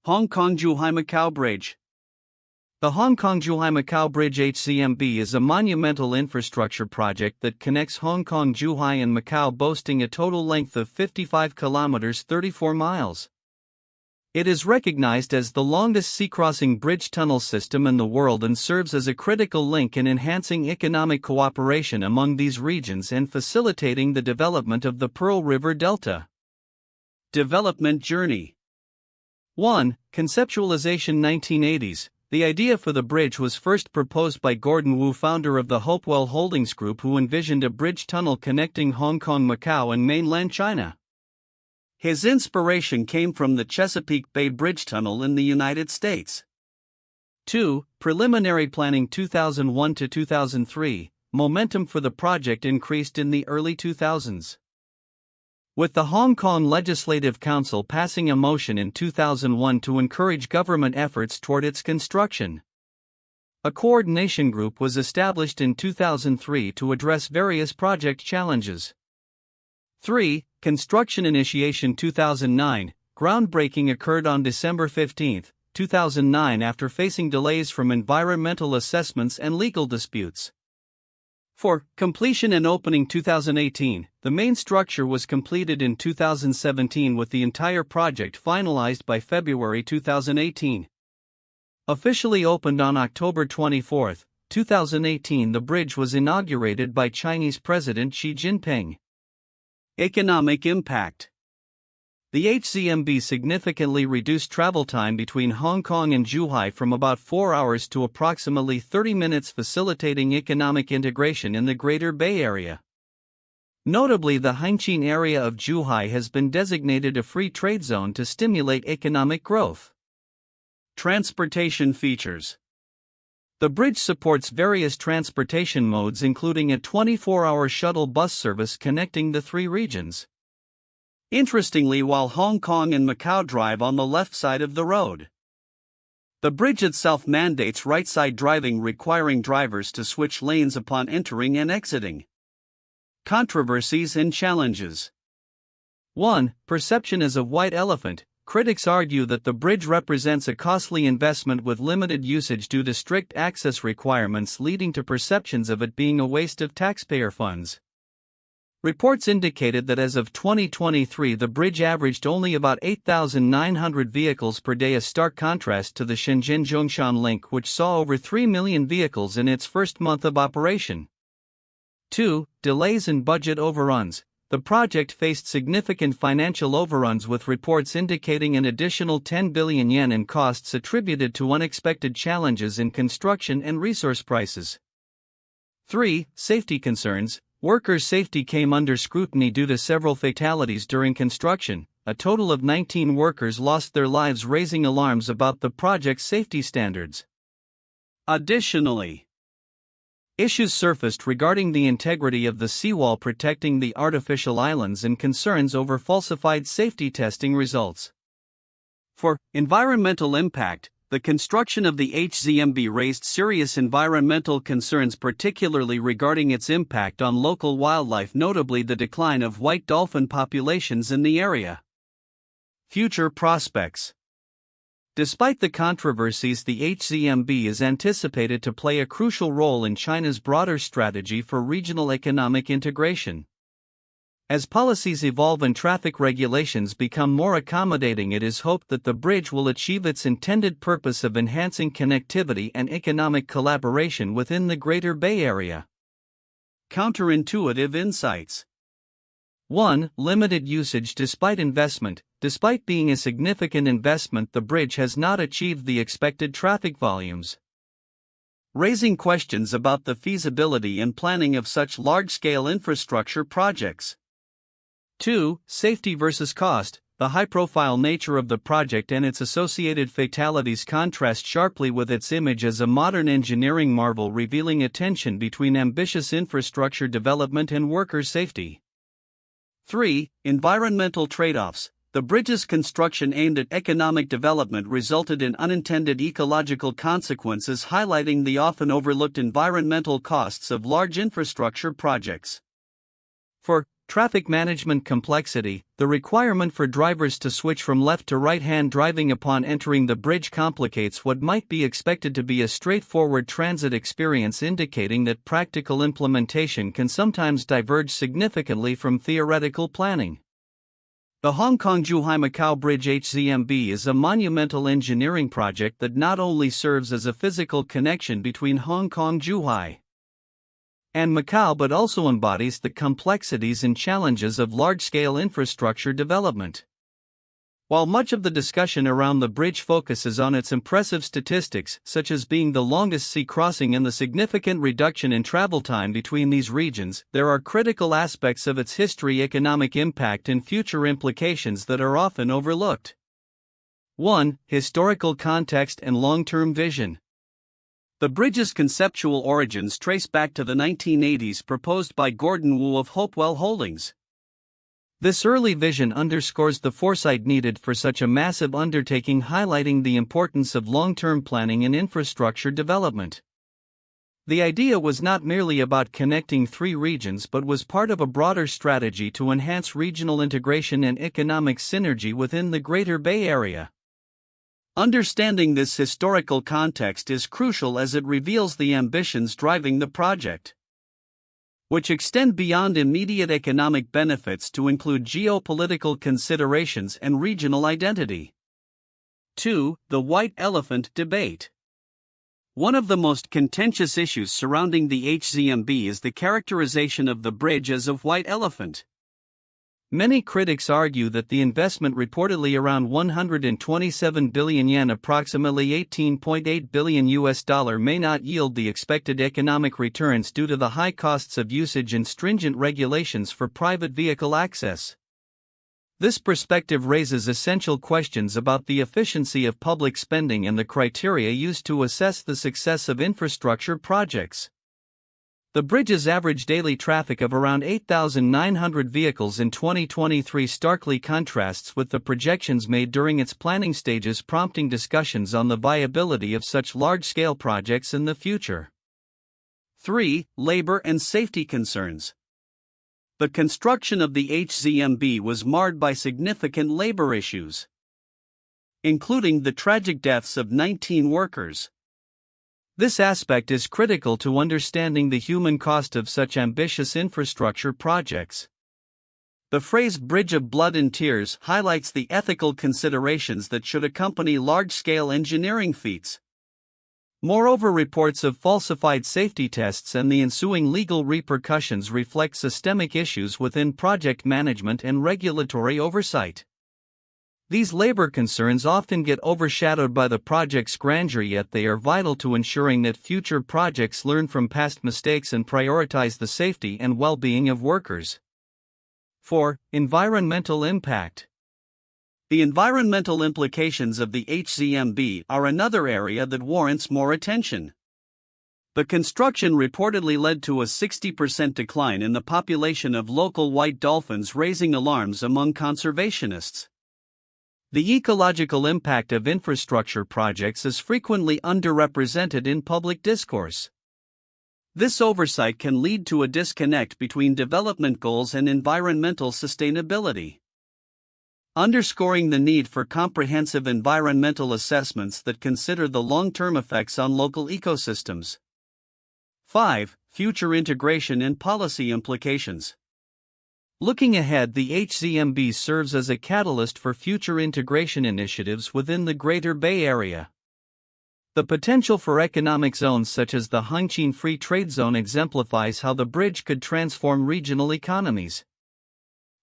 Hong Kong-Zhuhai-Macao Bridge. The Hong Kong-Zhuhai-Macao Bridge HZMB is a monumental infrastructure project that connects Hong Kong, Zhuhai and Macau, boasting a total length of 55 kilometers 34 miles. It is recognized as the longest sea-crossing bridge tunnel system in the world and serves as a critical link in enhancing economic cooperation among these regions and facilitating the development of the Pearl River Delta. Development journey. 1. Conceptualization 1980s. The idea for the bridge was first proposed by Gordon Wu, founder of the Hopewell Holdings Group, who envisioned a bridge tunnel connecting Hong Kong, Macau and mainland China. His inspiration came from the Chesapeake Bay Bridge Tunnel in the United States. 2. Preliminary planning 2001 to 2003. Momentum for the project increased in the early 2000s. With the Hong Kong Legislative Council passing a motion in 2001 to encourage government efforts toward its construction. A coordination group was established in 2003 to address various project challenges. 3. Construction initiation 2009. Groundbreaking occurred on December 15, 2009 after facing delays from environmental assessments and legal disputes. 4. Completion and opening 2018. The main structure was completed in 2017 with the entire project finalized by February 2018. Officially opened on October 24, 2018, the bridge was inaugurated by Chinese President Xi Jinping. Economic impact. The HZMB significantly reduced travel time between Hong Kong and Zhuhai from about 4 hours to approximately 30 minutes, facilitating economic integration in the Greater Bay Area. Notably, the Hengqin area of Zhuhai has been designated a free trade zone to stimulate economic growth. Transportation features. The bridge supports various transportation modes, including a 24-hour shuttle bus service connecting the three regions. Interestingly, while Hong Kong and Macau drive on the left side of the road, the bridge itself mandates right-side driving, requiring drivers to switch lanes upon entering and exiting. Controversies and challenges. 1. Perception as a white elephant. Critics argue that the bridge represents a costly investment with limited usage due to strict access requirements, leading to perceptions of it being a waste of taxpayer funds. Reports indicated that as of 2023 the bridge averaged only about 8,900 vehicles per day, a stark contrast to the Shenzhen-Zhongshan link, which saw over 3 million vehicles in its first month of operation. 2. Delays and budget overruns. The project faced significant financial overruns, with reports indicating an additional 10 billion yen in costs attributed to unexpected challenges in construction and resource prices. 3. Safety concerns. Workers' safety came under scrutiny due to several fatalities during construction. A total of 19 workers lost their lives, raising alarms about the project's safety standards. Additionally, issues surfaced regarding the integrity of the seawall protecting the artificial islands and concerns over falsified safety testing results. For environmental impact, the construction of the HZMB raised serious environmental concerns, particularly regarding its impact on local wildlife, notably the decline of white dolphin populations in the area. Future prospects. Despite the controversies, the HZMB is anticipated to play a crucial role in China's broader strategy for regional economic integration. As policies evolve and traffic regulations become more accommodating, it is hoped that the bridge will achieve its intended purpose of enhancing connectivity and economic collaboration within the Greater Bay Area. Counterintuitive insights. 1. Limited usage despite investment. Despite being a significant investment, the bridge has not achieved the expected traffic volumes, raising questions about the feasibility and planning of such large-scale infrastructure projects. 2. Safety versus cost. The high-profile nature of the project and its associated fatalities contrast sharply with its image as a modern engineering marvel, revealing a tension between ambitious infrastructure development and worker safety. 3. Environmental trade-offs. The bridge's construction aimed at economic development resulted in unintended ecological consequences, highlighting the often overlooked environmental costs of large infrastructure projects. For Traffic management complexity. The requirement for drivers to switch from left to right-hand driving upon entering the bridge complicates what might be expected to be a straightforward transit experience, indicating that practical implementation can sometimes diverge significantly from theoretical planning. The Hong Kong-Zhuhai-Macao Bridge HZMB is a monumental engineering project that not only serves as a physical connection between Hong Kong-Zhuhai and Macau but also embodies the complexities and challenges of large-scale infrastructure development. While much of the discussion around the bridge focuses on its impressive statistics, such as being the longest sea crossing and the significant reduction in travel time between these regions, there are critical aspects of its history, economic impact, and future implications that are often overlooked. 1. Historical context and long-term vision. The bridge's conceptual origins trace back to the 1980s, proposed by Gordon Wu of Hopewell Holdings. This early vision underscores the foresight needed for such a massive undertaking, highlighting the importance of long-term planning and infrastructure development. The idea was not merely about connecting three regions but was part of a broader strategy to enhance regional integration and economic synergy within the Greater Bay Area. Understanding this historical context is crucial as it reveals the ambitions driving the project, which extend beyond immediate economic benefits to include geopolitical considerations and regional identity. 2. The white elephant debate. One of the most contentious issues surrounding the HZMB is the characterization of the bridge as a white elephant. Many critics argue that the investment, reportedly around 127 billion yen, approximately $18.8 billion, may not yield the expected economic returns due to the high costs of usage and stringent regulations for private vehicle access. This perspective raises essential questions about the efficiency of public spending and the criteria used to assess the success of infrastructure projects. The bridge's average daily traffic of around 8,900 vehicles in 2023 starkly contrasts with the projections made during its planning stages, prompting discussions on the viability of such large-scale projects in the future. 3. Labor and safety concerns. The construction of the HZMB was marred by significant labor issues, including the tragic deaths of 19 workers. This aspect is critical to understanding the human cost of such ambitious infrastructure projects. The phrase "bridge of blood and tears" highlights the ethical considerations that should accompany large-scale engineering feats. Moreover, reports of falsified safety tests and the ensuing legal repercussions reflect systemic issues within project management and regulatory oversight. These labor concerns often get overshadowed by the project's grandeur, yet they are vital to ensuring that future projects learn from past mistakes and prioritize the safety and well-being of workers. 4. Environmental impact. The environmental implications of the HZMB are another area that warrants more attention. The construction reportedly led to a 60% decline in the population of local white dolphins, raising alarms among conservationists. The ecological impact of infrastructure projects is frequently underrepresented in public discourse. This oversight can lead to a disconnect between development goals and environmental sustainability, underscoring the need for comprehensive environmental assessments that consider the long-term effects on local ecosystems. 5. Future integration and policy implications. Looking ahead, the HZMB serves as a catalyst for future integration initiatives within the Greater Bay Area. The potential for economic zones such as the Hengqin Free Trade Zone exemplifies how the bridge could transform regional economies.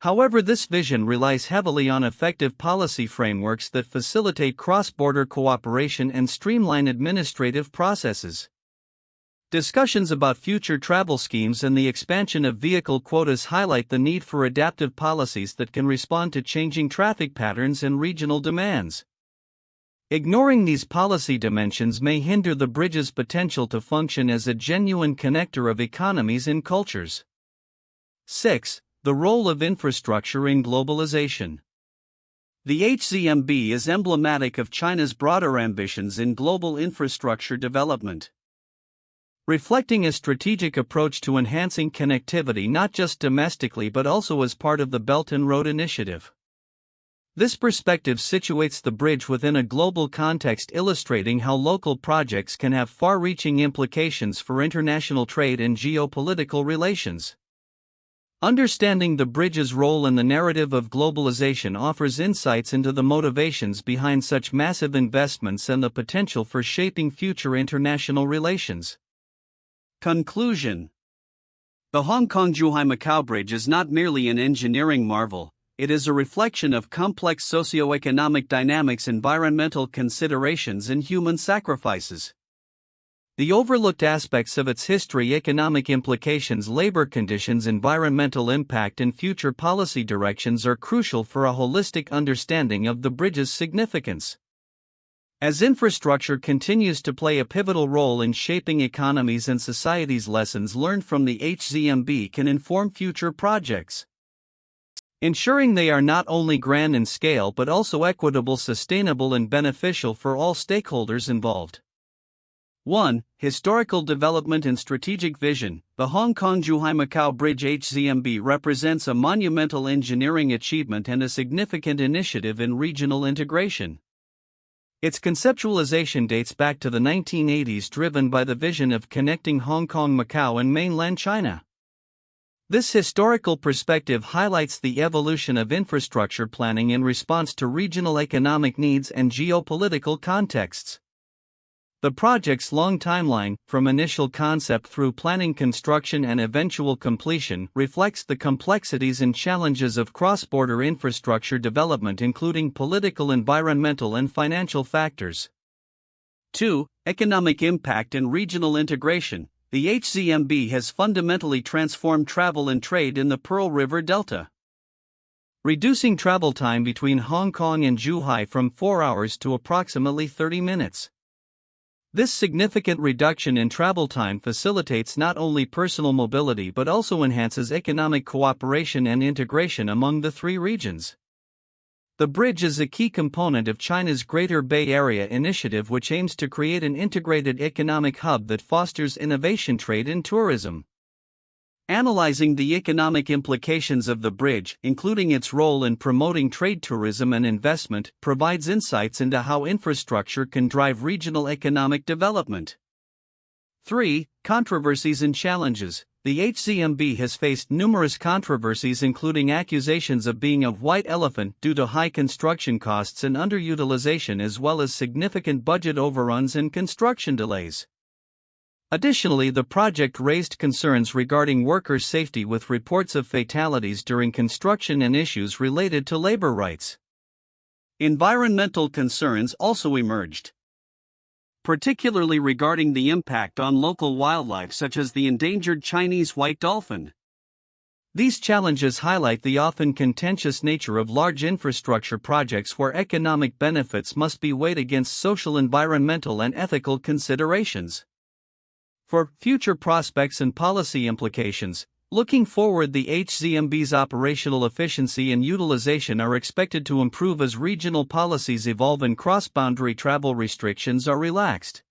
However, this vision relies heavily on effective policy frameworks that facilitate cross-border cooperation and streamline administrative processes. Discussions about future travel schemes and the expansion of vehicle quotas highlight the need for adaptive policies that can respond to changing traffic patterns and regional demands. Ignoring these policy dimensions may hinder the bridge's potential to function as a genuine connector of economies and cultures. 6. The role of infrastructure in globalization. The HZMB is emblematic of China's broader ambitions in global infrastructure development. reflecting a strategic approach to enhancing connectivity not just domestically but also as part of the Belt and Road Initiative. This perspective situates the bridge within a global context, illustrating how local projects can have far-reaching implications for international trade and geopolitical relations. Understanding the bridge's role in the narrative of globalization offers insights into the motivations behind such massive investments and the potential for shaping future international relations. Conclusion. The Hong Kong-Zhuhai-Macao Bridge is not merely an engineering marvel, it is a reflection of complex socio-economic dynamics, environmental considerations, and human sacrifices. The overlooked aspects of its history, economic implications, labor conditions, environmental impact, and future policy directions are crucial for a holistic understanding of the bridge's significance. As infrastructure continues to play a pivotal role in shaping economies and societies, lessons learned from the HZMB can inform future projects, ensuring they are not only grand in scale but also equitable, sustainable, and beneficial for all stakeholders involved. 1. Historical development and strategic vision. The Hong Kong-Zhuhai-Macao Bridge HZMB represents a monumental engineering achievement and a significant initiative in regional integration. Its conceptualization dates back to the 1980s, driven by the vision of connecting Hong Kong, Macau, and mainland China. This historical perspective highlights the evolution of infrastructure planning in response to regional economic needs and geopolitical contexts. The project's long timeline, from initial concept through planning, construction, and eventual completion, reflects the complexities and challenges of cross-border infrastructure development, including political, environmental, and financial factors. 2. Economic impact and regional integration. The HZMB has fundamentally transformed travel and trade in the Pearl River Delta, reducing travel time between Hong Kong and Zhuhai from 4 hours to approximately 30 minutes. This significant reduction in travel time facilitates not only personal mobility but also enhances economic cooperation and integration among the three regions. The bridge is a key component of China's Greater Bay Area initiative, which aims to create an integrated economic hub that fosters innovation, trade, and tourism. Analyzing the economic implications of the bridge, including its role in promoting trade, tourism, and investment, provides insights into how infrastructure can drive regional economic development. 3. Controversies and challenges. The HZMB has faced numerous controversies, including accusations of being a white elephant due to high construction costs and underutilization, as well as significant budget overruns and construction delays. Additionally, the project raised concerns regarding worker safety, with reports of fatalities during construction and issues related to labor rights. Environmental concerns also emerged, particularly regarding the impact on local wildlife such as the endangered Chinese white dolphin. These challenges highlight the often contentious nature of large infrastructure projects, where economic benefits must be weighed against social, environmental, and ethical considerations. For future prospects and policy implications, looking forward, the HZMB's operational efficiency and utilization are expected to improve as regional policies evolve and cross-boundary travel restrictions are relaxed.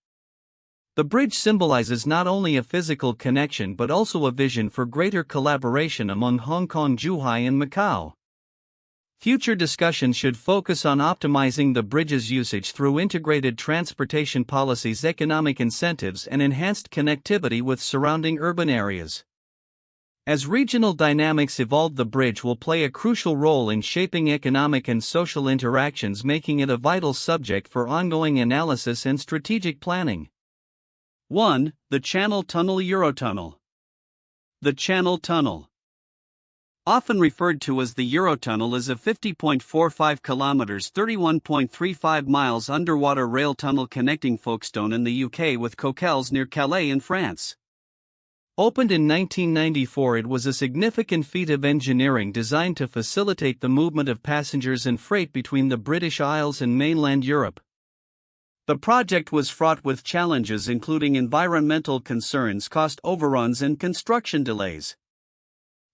The bridge symbolizes not only a physical connection but also a vision for greater collaboration among Hong Kong, Zhuhai, and Macau. Future discussions should focus on optimizing the bridge's usage through integrated transportation policies, economic incentives, and enhanced connectivity with surrounding urban areas. As regional dynamics evolve, the bridge will play a crucial role in shaping economic and social interactions, making it a vital subject for ongoing analysis and strategic planning. 1. The Channel Tunnel, Eurotunnel. The Channel Tunnel, often referred to as the Eurotunnel, is a 50.45 kilometers (31.35 miles) underwater rail tunnel connecting Folkestone in the UK with Coquelles near Calais in France. Opened in 1994, it was a significant feat of engineering designed to facilitate the movement of passengers and freight between the British Isles and mainland Europe. The project was fraught with challenges, including environmental concerns, cost overruns, and construction delays.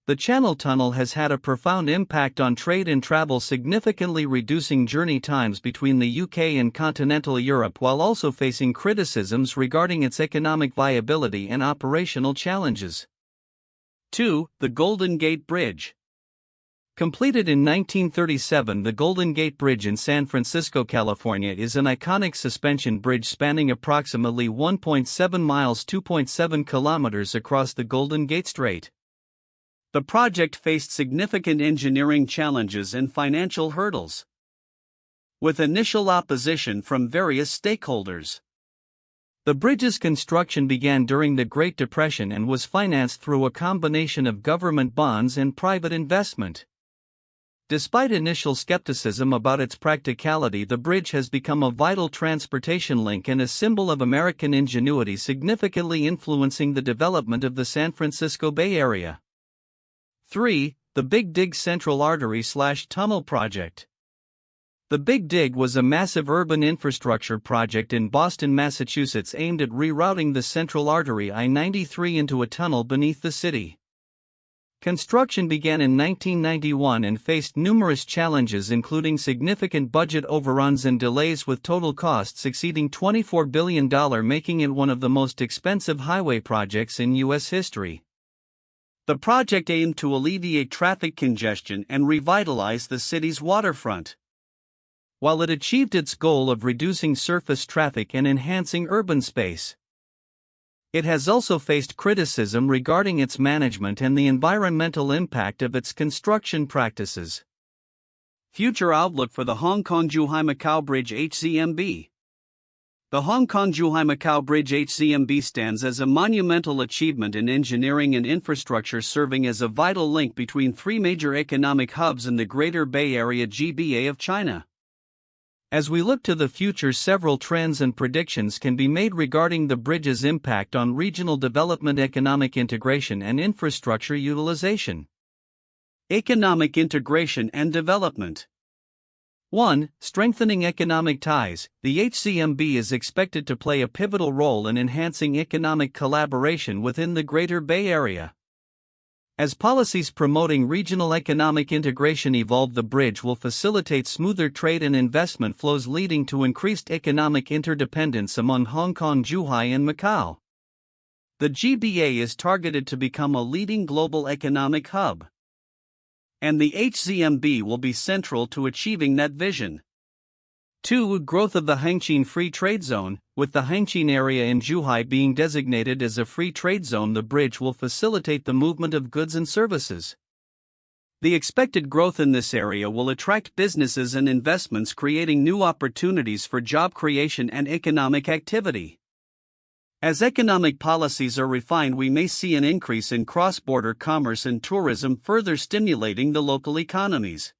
The Channel Tunnel has had a profound impact on trade and travel, significantly reducing journey times between the UK and continental Europe while also facing criticisms regarding its economic viability and operational challenges. 2. The Golden Gate Bridge. Completed in 1937, the Golden Gate Bridge in San Francisco, California is an iconic suspension bridge spanning approximately 1.7 miles (2.7 kilometers) across the Golden Gate Strait. The project faced significant engineering challenges and financial hurdles, with initial opposition from various stakeholders. The bridge's construction began during the Great Depression and was financed through a combination of government bonds and private investment. Despite initial skepticism about its practicality, the bridge has become a vital transportation link and a symbol of American ingenuity, significantly influencing the development of the San Francisco Bay Area. 3. The Big Dig Central Artery/Tunnel Project. The Big Dig was a massive urban infrastructure project in Boston, Massachusetts aimed at rerouting the Central Artery I-93 into a tunnel beneath the city. Construction began in 1991 and faced numerous challenges, including significant budget overruns and delays, with total costs exceeding $24 billion, making it one of the most expensive highway projects in U.S. history. The project aimed to alleviate traffic congestion and revitalize the city's waterfront. While it achieved its goal of reducing surface traffic and enhancing urban space, it has also faced criticism regarding its management and the environmental impact of its construction practices. Future outlook for the Hong Kong-Zhuhai-Macao Bridge (HZMB). The Hong Kong-Zhuhai-Macao Bridge (HZMB) stands as a monumental achievement in engineering and infrastructure, serving as a vital link between three major economic hubs in the Greater Bay Area (GBA) of China. As we look to the future, several trends and predictions can be made regarding the bridge's impact on regional development, economic integration, and infrastructure utilization. Economic integration and development. 1. Strengthening economic ties. The HZMB is expected to play a pivotal role in enhancing economic collaboration within the Greater Bay Area. As policies promoting regional economic integration evolve, the bridge will facilitate smoother trade and investment flows, leading to increased economic interdependence among Hong Kong, Zhuhai, and Macau. The GBA is targeted to become a leading global economic hub, and the HZMB will be central to achieving that vision. 2. Growth of the Hengqin Free Trade Zone. With the Hengqin area in Zhuhai being designated as a free trade zone, the bridge will facilitate the movement of goods and services. The expected growth in this area will attract businesses and investments, creating new opportunities for job creation and economic activity. As economic policies are refined, we may see an increase in cross-border commerce and tourism, further stimulating the local economies.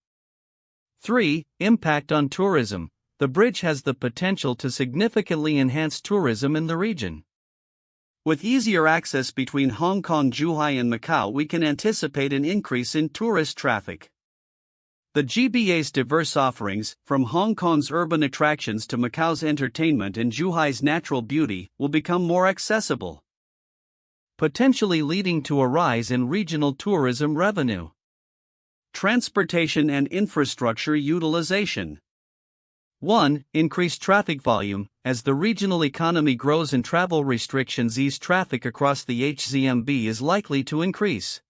3. Impact on tourism. The bridge has the potential to significantly enhance tourism in the region. With easier access between Hong Kong, Zhuhai, and Macau, we can anticipate an increase in tourist traffic. The GBA's diverse offerings, from Hong Kong's urban attractions to Macau's entertainment and Zhuhai's natural beauty, will become more accessible, potentially leading to a rise in regional tourism revenue. Transportation and infrastructure utilization. 1. Increased traffic volume. As the regional economy grows and travel restrictions ease, traffic across the HZMB is likely to increase.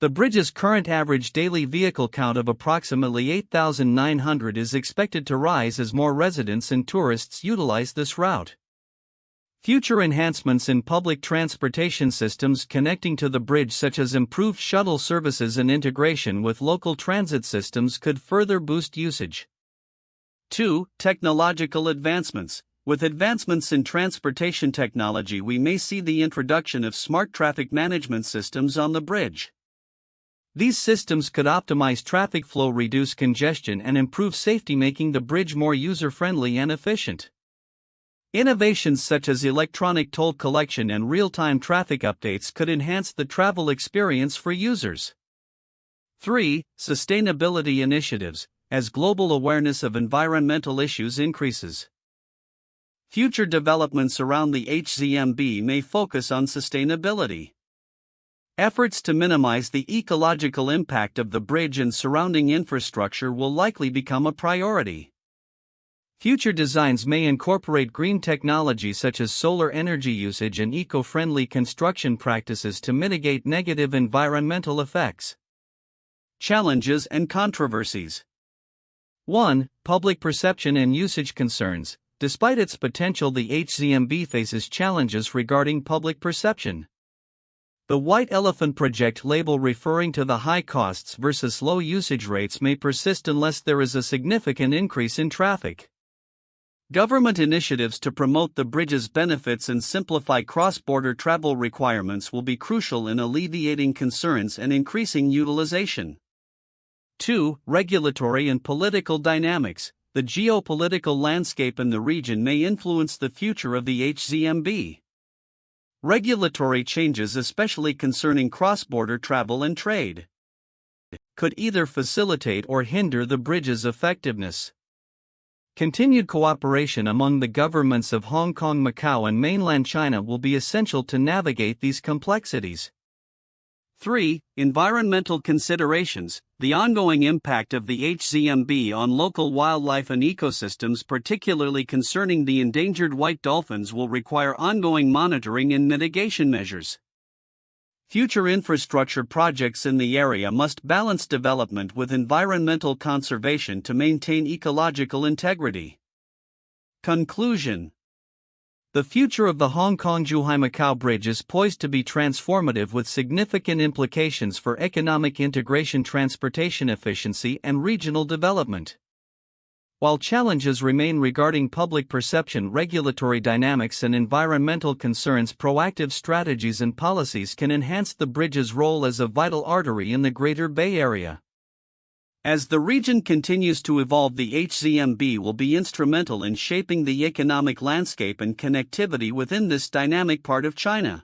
The bridge's current average daily vehicle count of approximately 8,900 is expected to rise as more residents and tourists utilize this route. Future enhancements in public transportation systems connecting to the bridge, such as improved shuttle services and integration with local transit systems, could further boost usage. 2. Technological advancements. With advancements in transportation technology, we may see the introduction of smart traffic management systems on the bridge. These systems could optimize traffic flow, reduce congestion, and improve safety, making the bridge more user-friendly and efficient. Innovations such as electronic toll collection and real-time traffic updates could enhance the travel experience for users. 3. Sustainability initiatives. As global awareness of environmental issues increases, future developments around the HZMB may focus on sustainability. Efforts to minimize the ecological impact of the bridge and surrounding infrastructure will likely become a priority. Future designs may incorporate green technology such as solar energy usage and eco-friendly construction practices to mitigate negative environmental effects. Challenges and controversies. 1. Public perception and usage concerns. Despite its potential, the HZMB faces challenges regarding public perception. The White Elephant Project label referring to the high costs versus low usage rates may persist unless there is a significant increase in traffic. Government initiatives to promote the bridge's benefits and simplify cross-border travel requirements will be crucial in alleviating concerns and increasing utilization. 2. Regulatory and political dynamics. The geopolitical landscape in the region may influence the future of the HZMB. Regulatory changes, especially concerning cross-border travel and trade, could either facilitate or hinder the bridge's effectiveness. Continued cooperation among the governments of Hong Kong, Macau, and mainland China will be essential to navigate these complexities. 3. Environmental considerations. The ongoing impact of the HZMB on local wildlife and ecosystems, particularly concerning the endangered white dolphins, will require ongoing monitoring and mitigation measures. Future infrastructure projects in the area must balance development with environmental conservation to maintain ecological integrity. Conclusion. The future of the Hong Kong-Zhuhai-Macao Bridge is poised to be transformative with significant implications for economic integration, transportation efficiency, and regional development. While challenges remain regarding public perception, regulatory dynamics, and environmental concerns, proactive strategies and policies can enhance the bridge's role as a vital artery in the Greater Bay Area. As the region continues to evolve, the HZMB will be instrumental in shaping the economic landscape and connectivity within this dynamic part of China.